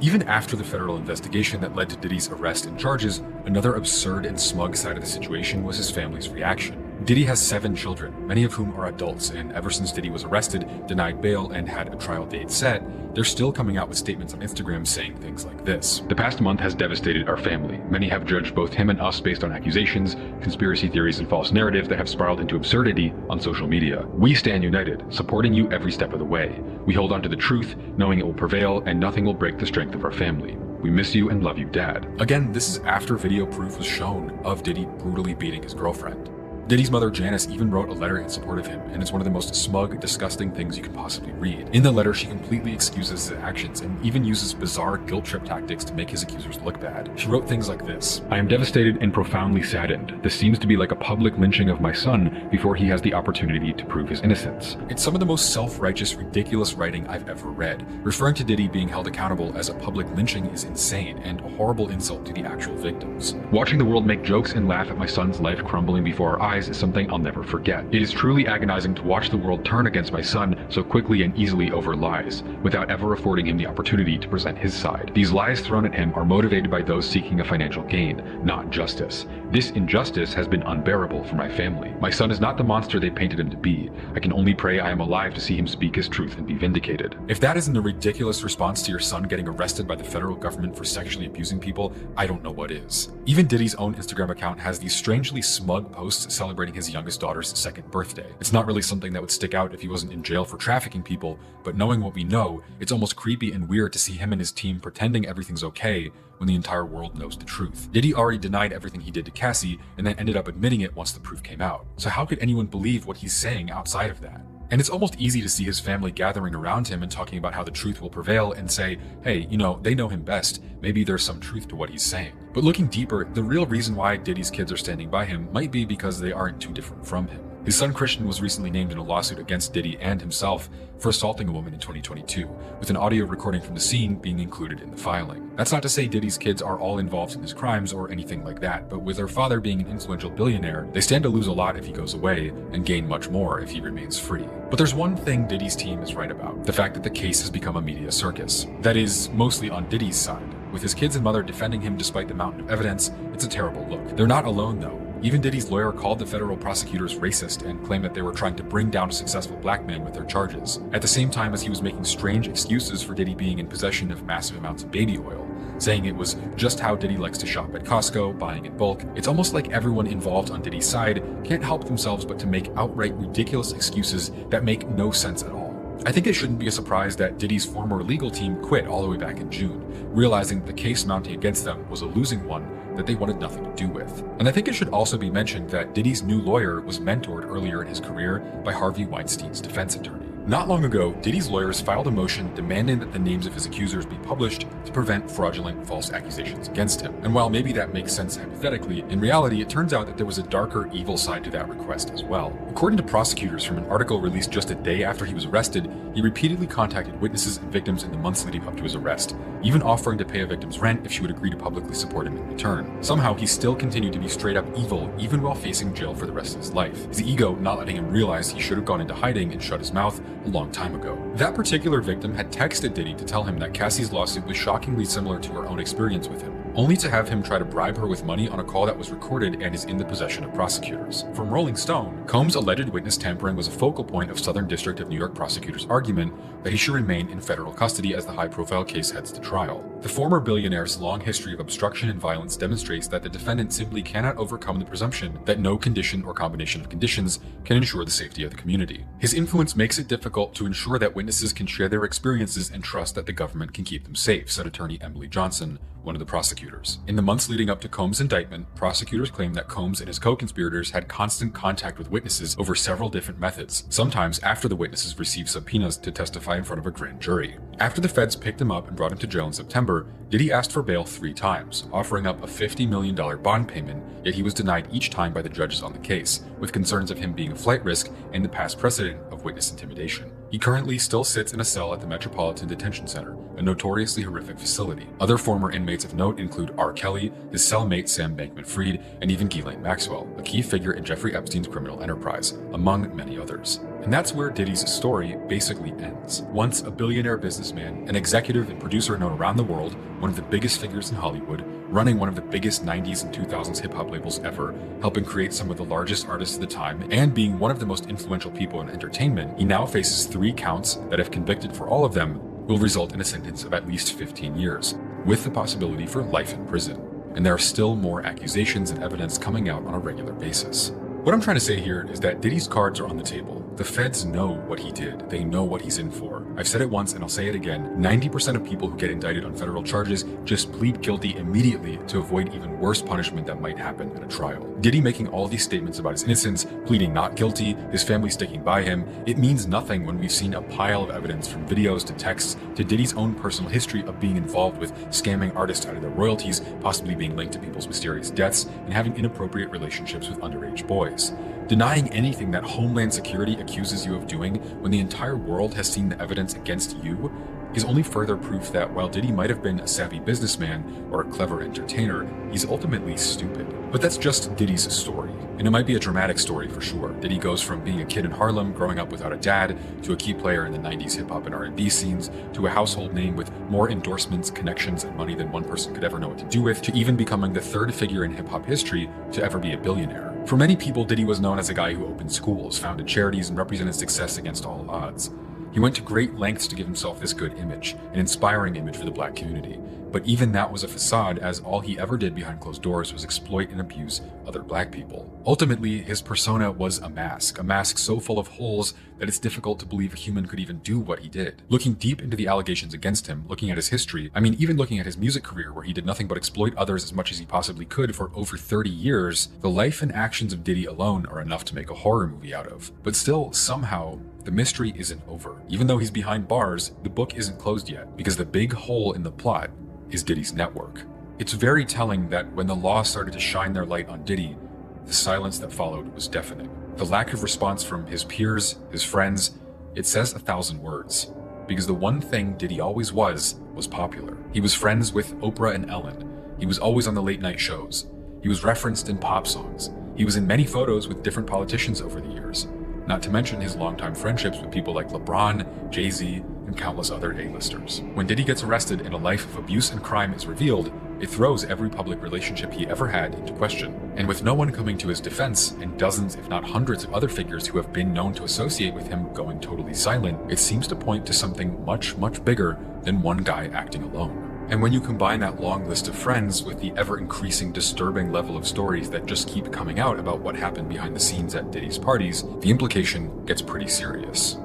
S1: Even after the federal investigation that led to Diddy's arrest and charges, another absurd and smug side of the situation was his family's reaction. Diddy has 7 children, many of whom are adults, and ever since Diddy was arrested, denied bail, and had a trial date set, they're still coming out with statements on Instagram saying things like this.
S3: "The past month has devastated our family. Many have judged both him and us based on accusations, conspiracy theories, and false narratives that have spiraled into absurdity on social media. We stand united, supporting you every step of the way. We hold on to the truth, knowing it will prevail, and nothing will break the strength of our family. We miss you and love you, Dad."
S1: Again, this is after video proof was shown of Diddy brutally beating his girlfriend. Diddy's mother Janice even wrote a letter in support of him, and it's one of the most smug, disgusting things you can possibly read. In the letter, she completely excuses his actions and even uses bizarre guilt trip tactics to make his accusers look bad. She wrote things like this.
S3: "I am devastated and profoundly saddened. This seems to be like a public lynching of my son before he has the opportunity to prove his innocence."
S1: It's some of the most self-righteous, ridiculous writing I've ever read. Referring to Diddy being held accountable as a public lynching is insane and a horrible insult to the actual victims.
S3: "Watching the world make jokes and laugh at my son's life crumbling before our eyes lies is something I'll never forget. It is truly agonizing to watch the world turn against my son so quickly and easily over lies, without ever affording him the opportunity to present his side. These lies thrown at him are motivated by those seeking a financial gain, not justice. This injustice has been unbearable for my family. My son is not the monster they painted him to be. I can only pray I am alive to see him speak his truth and be vindicated.
S1: If that isn't a ridiculous response to your son getting arrested by the federal government for sexually abusing people, I don't know what is. Even Diddy's own Instagram account has these strangely smug posts celebrating his youngest daughter's second birthday. It's not really something that would stick out if he wasn't in jail for trafficking people, but knowing what we know, it's almost creepy and weird to see him and his team pretending everything's okay when the entire world knows the truth. Diddy already denied everything he did to Cassie and then ended up admitting it once the proof came out. So how could anyone believe what he's saying outside of that? And it's almost easy to see his family gathering around him and talking about how the truth will prevail and say, hey, they know him best. Maybe there's some truth to what he's saying. But looking deeper, the real reason why Diddy's kids are standing by him might be because they aren't too different from him. His son Christian was recently named in a lawsuit against Diddy and himself for assaulting a woman in 2022, with an audio recording from the scene being included in the filing. That's not to say Diddy's kids are all involved in his crimes or anything like that, but with their father being an influential billionaire, they stand to lose a lot if he goes away and gain much more if he remains free. But there's one thing Diddy's team is right about: the fact that the case has become a media circus. That is, mostly on Diddy's side. With his kids and mother defending him despite the mountain of evidence, it's a terrible look. They're not alone though. Even Diddy's lawyer called the federal prosecutors racist and claimed that they were trying to bring down a successful black man with their charges, at the same time as he was making strange excuses for Diddy being in possession of massive amounts of baby oil, saying it was just how Diddy likes to shop at Costco, buying in bulk. It's almost like everyone involved on Diddy's side can't help themselves but to make outright ridiculous excuses that make no sense at all. I think it shouldn't be a surprise that Diddy's former legal team quit all the way back in June, realizing that the case mounting against them was a losing one that they wanted nothing to do with. And I think it should also be mentioned that Diddy's new lawyer was mentored earlier in his career by Harvey Weinstein's defense attorney. Not long ago, Diddy's lawyers filed a motion demanding that the names of his accusers be published to prevent fraudulent false accusations against him. And while maybe that makes sense hypothetically, in reality it turns out that there was a darker, evil side to that request as well. According to prosecutors from an article released just a day after he was arrested, he repeatedly contacted witnesses and victims in the months leading up to his arrest, even offering to pay a victim's rent if she would agree to publicly support him in return. Somehow he still continued to be straight up evil even while facing jail for the rest of his life, his ego not letting him realize he should have gone into hiding and shut his mouth a long time ago. That particular victim had texted Diddy to tell him that Cassie's lawsuit was shockingly similar to her own experience with him, only to have him try to bribe her with money on a call that was recorded and is in the possession of prosecutors. From Rolling Stone, Combs' alleged witness tampering was a focal point of Southern District of New York prosecutors' argument that he should remain in federal custody as the high-profile case heads to trial. The former billionaire's long history of obstruction and violence demonstrates that the defendant simply cannot overcome the presumption that no condition or combination of conditions can ensure the safety of the community. His influence makes it difficult to ensure that witnesses can share their experiences and trust that the government can keep them safe, said attorney Emily Johnson, one of the prosecutors. In the months leading up to Combs' indictment, prosecutors claimed that Combs and his co-conspirators had constant contact with witnesses over several different methods, sometimes after the witnesses received subpoenas to testify in front of a grand jury. After the feds picked him up and brought him to jail in September, Diddy asked for bail 3 times, offering up a $50 million bond payment, yet he was denied each time by the judges on the case, with concerns of him being a flight risk and the past precedent of witness intimidation. He currently still sits in a cell at the Metropolitan Detention Center, a notoriously horrific facility. Other former inmates of note include R. Kelly, his cellmate Sam Bankman-Fried, and even Ghislaine Maxwell, a key figure in Jeffrey Epstein's criminal enterprise, among many others. And that's where Diddy's story basically ends. Once a billionaire businessman, an executive and producer known around the world, one of the biggest figures in Hollywood, running one of the biggest 90s and 2000s hip-hop labels ever, helping create some of the largest artists of the time, and being one of the most influential people in entertainment, he now faces 3 counts that, if convicted for all of them, will result in a sentence of at least 15 years, with the possibility for life in prison. And there are still more accusations and evidence coming out on a regular basis. What I'm trying to say here is that Diddy's cards are on the table. The feds know what he did. They know what he's in for. I've said it once and I'll say it again. 90% of people who get indicted on federal charges just plead guilty immediately to avoid even worse punishment that might happen at a trial. Diddy making all these statements about his innocence, pleading not guilty, his family sticking by him, it means nothing when we've seen a pile of evidence from videos to texts to Diddy's own personal history of being involved with scamming artists out of their royalties, possibly being linked to people's mysterious deaths, and having inappropriate relationships with underage boys. Denying anything that Homeland Security accuses you of doing when the entire world has seen the evidence against you, is only further proof that while Diddy might have been a savvy businessman or a clever entertainer, he's ultimately stupid. But that's just Diddy's story, and it might be a dramatic story for sure. Diddy goes from being a kid in Harlem, growing up without a dad, to a key player in the 90s hip-hop and R&B scenes, to a household name with more endorsements, connections, and money than one person could ever know what to do with, to even becoming the third figure in hip-hop history to ever be a billionaire. For many people, Diddy was known as a guy who opened schools, founded charities, and represented success against all odds. He went to great lengths to give himself this good image, an inspiring image for the black community. But even that was a facade, as all he ever did behind closed doors was exploit and abuse other black people. Ultimately, his persona was a mask so full of holes that it's difficult to believe a human could even do what he did. Looking deep into the allegations against him, looking at his history, even looking at his music career where he did nothing but exploit others as much as he possibly could for over 30 years, the life and actions of Diddy alone are enough to make a horror movie out of. But still, somehow, the mystery isn't over. Even though he's behind bars, the book isn't closed yet, because the big hole in the plot is Diddy's network. It's very telling that when the law started to shine their light on Diddy, the silence that followed was deafening. The lack of response from his peers, his friends, it says 1,000 words. Because the one thing Diddy always was popular. He was friends with Oprah and Ellen. He was always on the late night shows. He was referenced in pop songs. He was in many photos with different politicians over the years. Not to mention his longtime friendships with people like LeBron, Jay-Z, and countless other A-listers. When Diddy gets arrested and a life of abuse and crime is revealed, it throws every public relationship he ever had into question. And with no one coming to his defense, and dozens if not hundreds of other figures who have been known to associate with him going totally silent, it seems to point to something much, much bigger than one guy acting alone. And when you combine that long list of friends with the ever-increasing disturbing level of stories that just keep coming out about what happened behind the scenes at Diddy's parties, the implication gets pretty serious.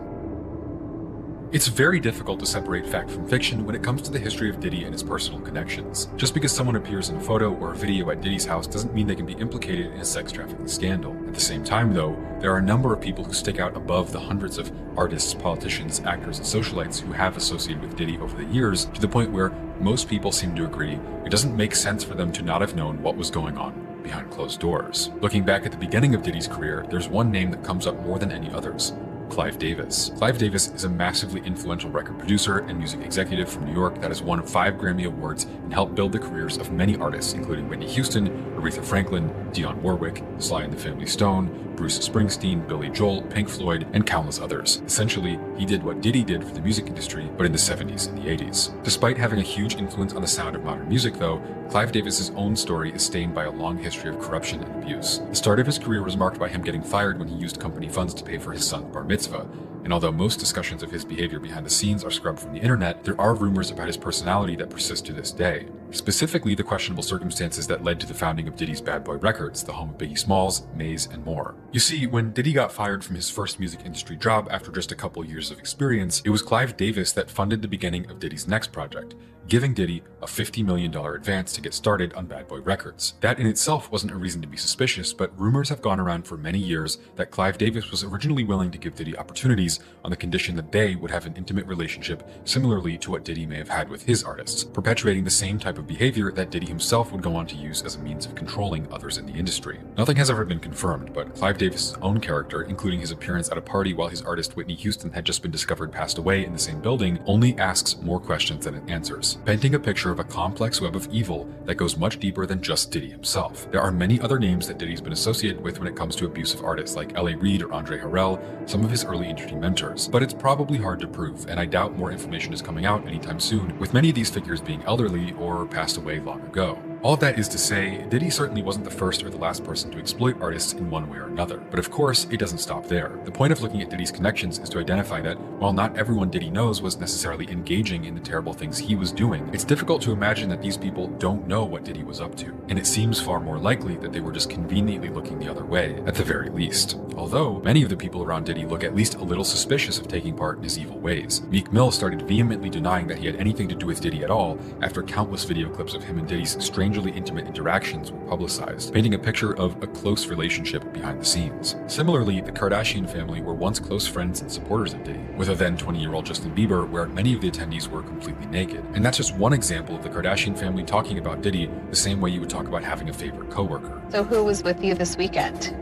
S1: It's very difficult to separate fact from fiction when it comes to the history of Diddy and his personal connections. Just because someone appears in a photo or a video at Diddy's house doesn't mean they can be implicated in a sex trafficking scandal. At the same time, though, there are a number of people who stick out above the hundreds of artists, politicians, actors, and socialites who have associated with Diddy over the years, to the point where most people seem to agree it doesn't make sense for them to not have known what was going on behind closed doors. Looking back at the beginning of Diddy's career, there's one name that comes up more than any others: Clive Davis. Clive Davis is a massively influential record producer and music executive from New York that has won 5 Grammy Awards and helped build the careers of many artists, including Whitney Houston, Aretha Franklin, Dionne Warwick, Sly and the Family Stone, Bruce Springsteen, Billy Joel, Pink Floyd, and countless others. Essentially, he did what Diddy did for the music industry, but in the 70s and the 80s. Despite having a huge influence on the sound of modern music, though, Clive Davis's own story is stained by a long history of corruption and abuse. The start of his career was marked by him getting fired when he used company funds to pay for his son's bar mitzvah, and although most discussions of his behavior behind the scenes are scrubbed from the internet, there are rumors about his personality that persist to this day. Specifically, the questionable circumstances that led to the founding of Diddy's Bad Boy Records, the home of Biggie Smalls, Maze, and more. You see, when Diddy got fired from his first music industry job after just a couple years of experience, it was Clive Davis that funded the beginning of Diddy's next project, giving Diddy a $50 million advance to get started on Bad Boy Records. That in itself wasn't a reason to be suspicious, but rumors have gone around for many years that Clive Davis was originally willing to give Diddy opportunities on the condition that they would have an intimate relationship similarly to what Diddy may have had with his artists, perpetuating the same type of behavior that Diddy himself would go on to use as a means of controlling others in the industry. Nothing has ever been confirmed, but Clive Davis' own character, including his appearance at a party while his artist Whitney Houston had just been discovered passed away in the same building, only asks more questions than it answers, painting a picture of a complex web of evil that goes much deeper than just Diddy himself. There are many other names that Diddy's been associated with when it comes to abusive artists like L.A. Reid or Andre Harrell, some of his early industry mentors, but it's probably hard to prove, and I doubt more information is coming out anytime soon, with many of these figures being elderly or passed away long ago. All of that is to say, Diddy certainly wasn't the first or the last person to exploit artists in one way or another. But of course, it doesn't stop there. The point of looking at Diddy's connections is to identify that, while not everyone Diddy knows was necessarily engaging in the terrible things he was doing, it's difficult to imagine that these people don't know what Diddy was up to. And it seems far more likely that they were just conveniently looking the other way, at the very least. Although, many of the people around Diddy look at least a little suspicious of taking part in his evil ways. Meek Mill started vehemently denying that he had anything to do with Diddy at all after countless video clips of him and Diddy's strangely intimate interactions were publicized, painting a picture of a close relationship behind the scenes. Similarly, the Kardashian family were once close friends and supporters of Diddy, with a then 20-year-old Justin Bieber, where many of the attendees were completely naked. And that's just one example of the Kardashian family talking about Diddy the same way you would talk about having a favorite coworker.
S5: So who was with you this weekend?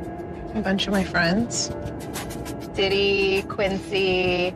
S6: A bunch of my friends.
S5: Diddy, Quincy,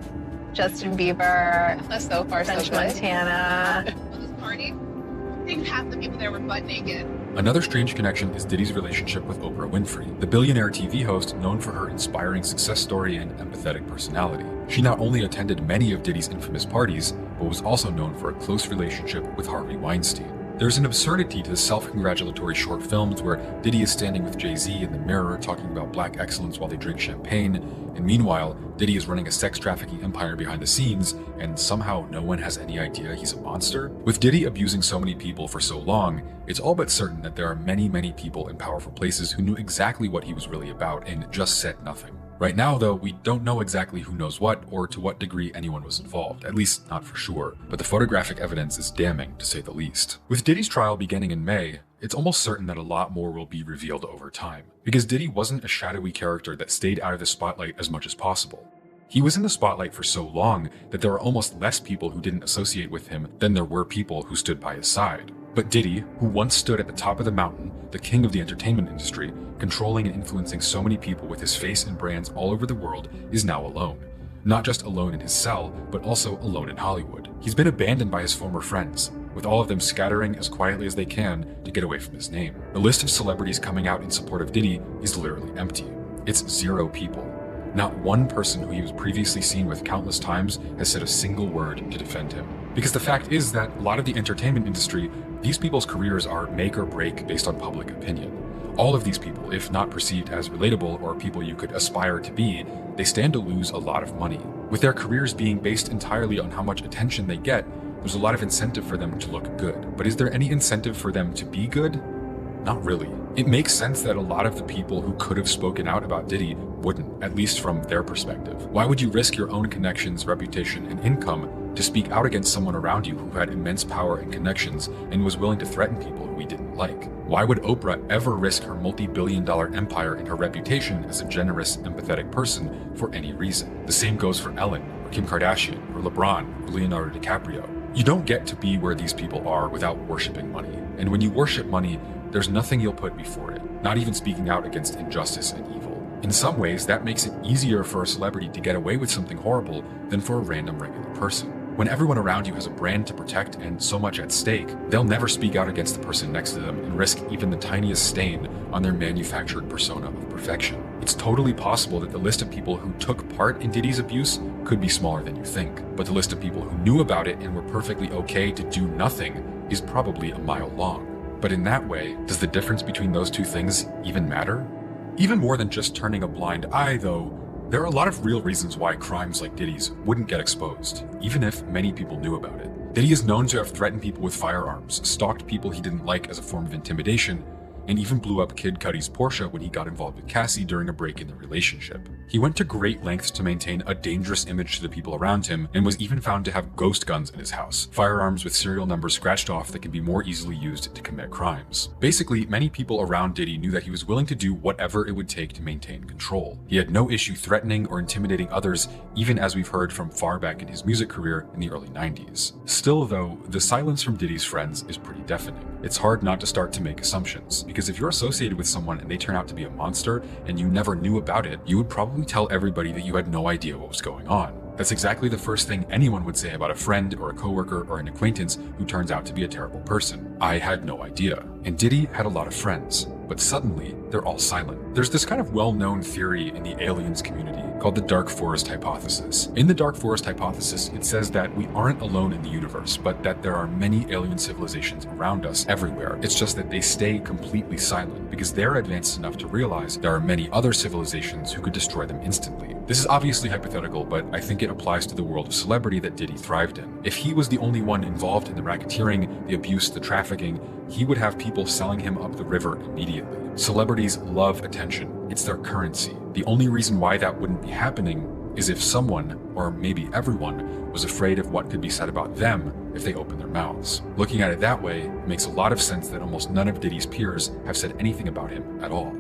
S5: Justin Bieber,
S6: So far, so
S5: French
S6: good.
S5: Montana.
S6: Well, this party, I think half the people there were butt naked.
S1: Another strange connection is Diddy's relationship with Oprah Winfrey, the billionaire TV host known for her inspiring success story and empathetic personality. She not only attended many of Diddy's infamous parties, but was also known for a close relationship with Harvey Weinstein. There's an absurdity to the self-congratulatory short films where Diddy is standing with Jay-Z in the mirror talking about black excellence while they drink champagne, and meanwhile, Diddy is running a sex trafficking empire behind the scenes, and somehow no one has any idea he's a monster? With Diddy abusing so many people for so long, it's all but certain that there are many people in powerful places who knew exactly what he was really about and just said nothing. Right now, though, we don't know exactly who knows what or to what degree anyone was involved, at least not for sure, but the photographic evidence is damning to say the least. With Diddy's trial beginning in May, it's almost certain that a lot more will be revealed over time, because Diddy wasn't a shadowy character that stayed out of the spotlight as much as possible. He was in the spotlight for so long that there are almost less people who didn't associate with him than there were people who stood by his side. But Diddy, who once stood at the top of the mountain, the king of the entertainment industry, controlling and influencing so many people with his face and brands all over the world, is now alone. Not just alone in his cell, but also alone in Hollywood. He's been abandoned by his former friends, with all of them scattering as quietly as they can to get away from his name. The list of celebrities coming out in support of Diddy is literally empty. It's 0 people. Not one person who he was previously seen with countless times has said a single word to defend him. Because the fact is that a lot of the entertainment industry, these people's careers are make or break based on public opinion. All of these people, if not perceived as relatable or people you could aspire to be, they stand to lose a lot of money. With their careers being based entirely on how much attention they get, there's a lot of incentive for them to look good. But is there any incentive for them to be good? Not really. It makes sense that a lot of the people who could have spoken out about Diddy wouldn't, at least from their perspective. Why would you risk your own connections, reputation, and income to speak out against someone around you who had immense power and connections and was willing to threaten people who he didn't like? Why would Oprah ever risk her multi-billion-dollar empire and her reputation as a generous, empathetic person for any reason? The same goes for Ellen, or Kim Kardashian, or LeBron, or Leonardo DiCaprio. You don't get to be where these people are without worshiping money. And when you worship money, there's nothing you'll put before it, not even speaking out against injustice and evil. In some ways, that makes it easier for a celebrity to get away with something horrible than for a random regular person. When everyone around you has a brand to protect and so much at stake, they'll never speak out against the person next to them and risk even the tiniest stain on their manufactured persona of perfection. It's totally possible that the list of people who took part in Diddy's abuse could be smaller than you think, but the list of people who knew about it and were perfectly okay to do nothing is probably a mile long. But in that way, does the difference between those two things even matter? Even more than just turning a blind eye, though, there are a lot of real reasons why crimes like Diddy's wouldn't get exposed, even if many people knew about it. Diddy is known to have threatened people with firearms, stalked people he didn't like as a form of intimidation, and even blew up Kid Cudi's Porsche when he got involved with Cassie during a break in their relationship. He went to great lengths to maintain a dangerous image to the people around him and was even found to have ghost guns in his house, firearms with serial numbers scratched off that can be more easily used to commit crimes. Basically, many people around Diddy knew that he was willing to do whatever it would take to maintain control. He had no issue threatening or intimidating others, even as we've heard from far back in his music career in the early 90s. Still though, the silence from Diddy's friends is pretty deafening. It's hard not to start to make assumptions, because if you're associated with someone and they turn out to be a monster and you never knew about it, you would probably tell everybody that you had no idea what was going on. That's exactly the first thing anyone would say about a friend or a coworker or an acquaintance who turns out to be a terrible person. I had no idea. And Diddy had a lot of friends, but suddenly they're all silent. There's this kind of well-known theory in the aliens community called the dark forest hypothesis. In the dark forest hypothesis, it says that we aren't alone in the universe, but that there are many alien civilizations around us everywhere. It's just that they stay completely silent because they're advanced enough to realize there are many other civilizations who could destroy them instantly. This is obviously hypothetical, but I think it applies to the world of celebrity that Diddy thrived in. If he was the only one involved in the racketeering, the abuse, the trafficking, he would have people selling him up the river immediately. Celebrities love attention. It's their currency. The only reason why that wouldn't be happening is if someone, or maybe everyone, was afraid of what could be said about them if they opened their mouths. Looking at it that way, it makes a lot of sense that almost none of Diddy's peers have said anything about him at all.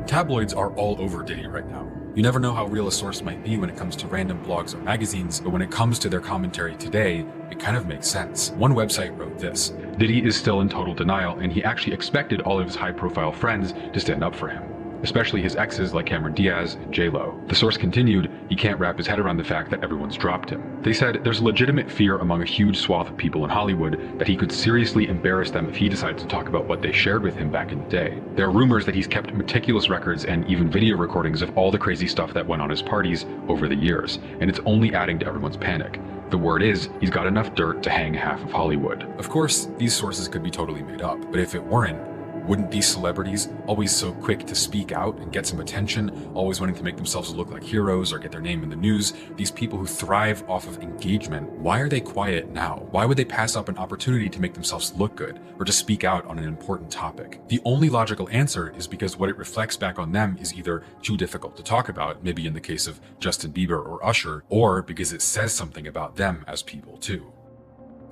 S1: Tabloids are all over Diddy right now. You never know how real a source might be when it comes to random blogs or magazines, but when it comes to their commentary today, it kind of makes sense. One website wrote this:
S3: Diddy is still in total denial, and he actually expected all of his high-profile friends to stand up for him. especially his exes like Cameron Diaz and J-Lo. The source continued, he can't wrap his head around the fact that everyone's dropped him. They said there's a legitimate fear among a huge swath of people in Hollywood that he could seriously embarrass them if he decides to talk about what they shared with him back in the day. There are rumors that he's kept meticulous records and even video recordings of all the crazy stuff that went on his parties over the years, and it's only adding to everyone's panic. The word is, he's got enough dirt to hang half of Hollywood.
S1: Of course, these sources could be totally made up, but if it weren't, wouldn't these celebrities, always so quick to speak out and get some attention, always wanting to make themselves look like heroes or get their name in the news, these people who thrive off of engagement, why are they quiet now? Why would they pass up an opportunity to make themselves look good or to speak out on an important topic? The only logical answer is because what it reflects back on them is either too difficult to talk about, maybe in the case of Justin Bieber or Usher, or because it says something about them as people too.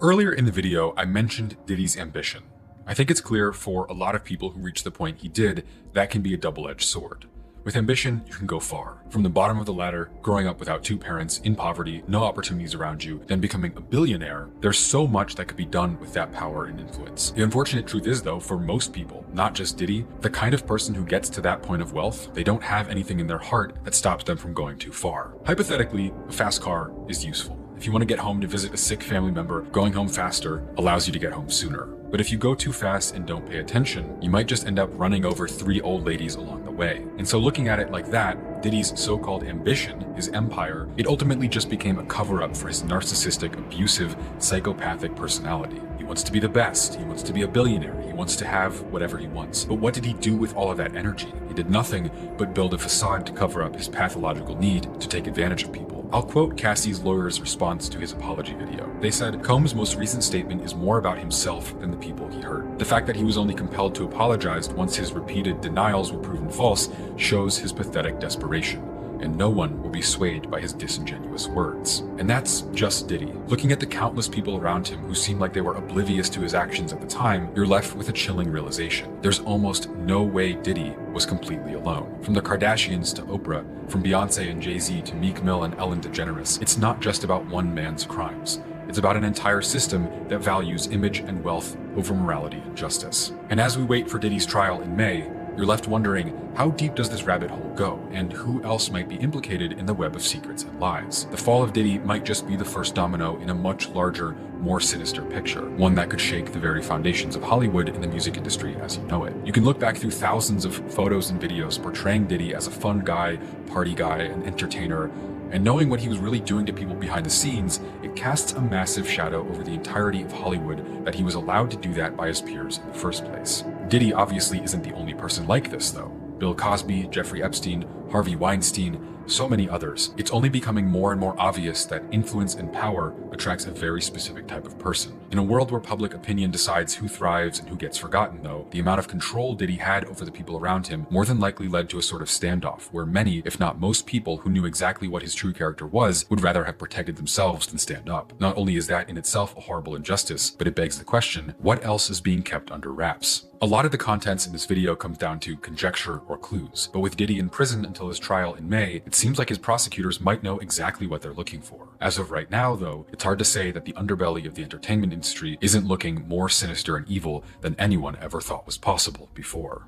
S1: Earlier in the video, I mentioned Diddy's ambition. I think it's clear for a lot of people who reach the point he did, that can be a double-edged sword. With ambition, you can go far. From the bottom of the ladder, growing up without two parents, in poverty, no opportunities around you, then becoming a billionaire, there's so much that could be done with that power and influence. The unfortunate truth is though, for most people, not just Diddy, the kind of person who gets to that point of wealth, they don't have anything in their heart that stops them from going too far. Hypothetically, a fast car is useful. If you want to get home to visit a sick family member, going home faster allows you to get home sooner. But if you go too fast and don't pay attention, you might just end up running over 3 old ladies along the way. And so looking at it like that, Diddy's so-called ambition, his empire, it ultimately just became a cover-up for his narcissistic, abusive, psychopathic personality. He wants to be the best, he wants to be a billionaire, he wants to have whatever he wants. But what did he do with all of that energy? He did nothing but build a facade to cover up his pathological need to take advantage of people. I'll quote Cassie's lawyer's response to his apology video. They said, Combs' most recent statement is more about himself than the people he hurt. The fact that he was only compelled to apologize once his repeated denials were proven false shows his pathetic desperation, and no one will be swayed by his disingenuous words. And that's just Diddy. Looking at the countless people around him who seemed like they were oblivious to his actions at the time, you're left with a chilling realization. There's almost no way Diddy was completely alone. From the Kardashians to Oprah, from Beyonce and Jay-Z to Meek Mill and Ellen DeGeneres, it's not just about one man's crimes. It's about an entire system that values image and wealth over morality and justice. And as we wait for Diddy's trial in May, you're left wondering, how deep does this rabbit hole go, and who else might be implicated in the web of secrets and lies? The fall of Diddy might just be the first domino in a much larger, more sinister picture, one that could shake the very foundations of Hollywood and the music industry as you know it. You can look back through thousands of photos and videos portraying Diddy as a fun guy, party guy, an entertainer, and knowing what he was really doing to people behind the scenes, it casts a massive shadow over the entirety of Hollywood that he was allowed to do that by his peers in the first place. Diddy obviously isn't the only person like this though. Bill Cosby, Jeffrey Epstein, Harvey Weinstein, so many others. It's only becoming more and more obvious that influence and power attracts a very specific type of person. In a world where public opinion decides who thrives and who gets forgotten though, the amount of control Diddy had over the people around him more than likely led to a sort of standoff where many, if not most people who knew exactly what his true character was, would rather have protected themselves than stand up. Not only is that in itself a horrible injustice, but it begs the question, what else is being kept under wraps? A lot of the contents in this video comes down to conjecture or clues, but with Diddy in prison until his trial in May, it seems like his prosecutors might know exactly what they're looking for. As of right now though, it's hard to say that the underbelly of the entertainment industry isn't looking more sinister and evil than anyone ever thought was possible before.